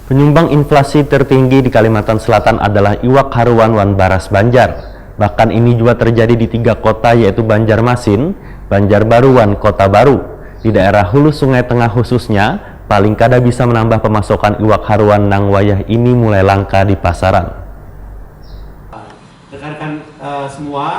Penyumbang inflasi tertinggi di Kalimantan Selatan adalah iwak haruan wan baras Banjar. Bahkan ini juga terjadi di 3 kota yaitu Banjarmasin, Banjarbaru wan Kota Baru. Di daerah hulu Sungai Tengah khususnya, paling kada bisa menambah pemasokan iwak haruan nang wayah ini mulai langka di pasaran.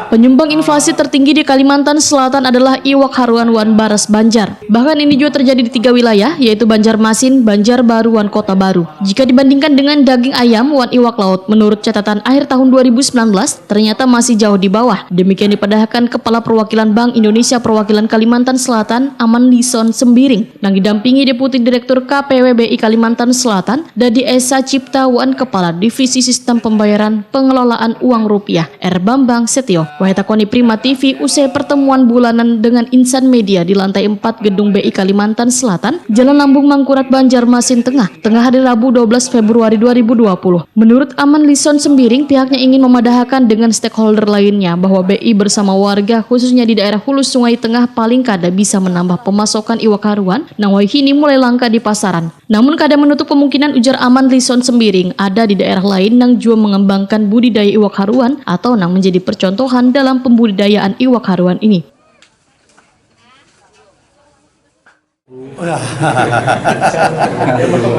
Penyumbang inflasi tertinggi di Kalimantan Selatan adalah iwak haruan wan baras Banjar. Bahkan ini juga terjadi di 3 wilayah, yaitu Banjarmasin, Banjarbaru wan Kota Baru. Jika dibandingkan dengan daging ayam wan iwak laut, menurut catatan akhir tahun 2019, ternyata masih jauh di bawah. Demikian dipadahkan Kepala Perwakilan Bank Indonesia Perwakilan Kalimantan Selatan, Aman Lison Sembiring, yang didampingi Deputi Direktur KPWBI Kalimantan Selatan, Dadi Esa Cipta wan Kepala Divisi Sistem Pembayaran Pengelolaan Uang Rupiah, R. Bambang Setio. Wahitakoni Prima TV usai pertemuan bulanan dengan insan media di lantai 4 Gedung BI Kalimantan Selatan, Jalan Lambung Mangkurat Banjarmasin Tengah hari Rabu 12 Februari 2020. Menurut Aman Lison Sembiring, pihaknya ingin memadahkan dengan stakeholder lainnya bahwa BI bersama warga khususnya di daerah hulu Sungai Tengah paling kada bisa menambah pemasokan iwak haruan nang kini mulai langka di pasaran. Namun kada menutup kemungkinan, ujar Aman Lison Sembiring, ada di daerah lain nang juga mengembangkan budidaya iwak haruan atau nang menjadi percontohan dalam pembudidayaan iwak haruan ini.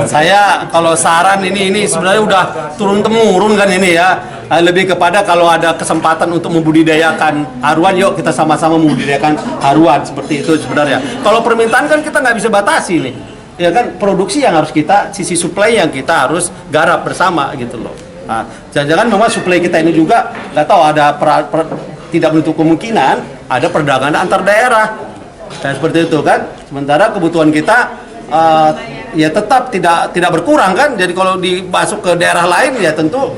Saya kalau saran ini sebenarnya udah turun-temurun kan ini ya. Lebih kepada kalau ada kesempatan untuk membudidayakan haruan, yuk kita sama-sama membudidayakan haruan, seperti itu sebenarnya. Kalau permintaan kan kita nggak bisa batasi nih. Ya kan, produksi yang harus kita, sisi supply yang kita harus garap bersama gitu loh. Nah, jangan-jangan memang supply kita ini juga nggak tahu ada tidak menutup kemungkinan ada perdagangan antar daerah. Dan seperti itu kan. Sementara kebutuhan kita ya tetap tidak berkurang kan. Jadi kalau masuk ke daerah lain ya tentu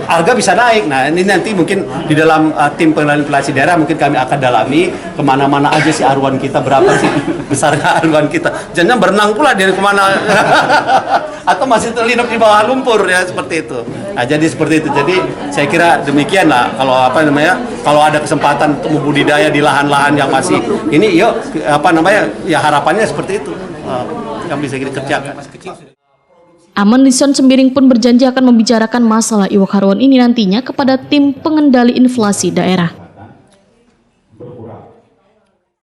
harga bisa naik. Nah ini nanti mungkin di dalam tim pengendalian inflasi daerah mungkin kami akan dalami kemana-mana aja sih haruan kita, berapa sih besarnya haruan kita. Jangan berenang pula dari kemana atau masih terlinap di bawah lumpur ya, seperti itu. Nah jadi seperti itu. Jadi saya kira demikian lah kalau ada kesempatan untuk membudidaya di lahan-lahan yang masih ini, yuk ya harapannya seperti itu yang bisa kita kerjakan. Aman Lison Sembiring pun berjanji akan membicarakan masalah iwak haruan ini nantinya kepada tim pengendali inflasi daerah.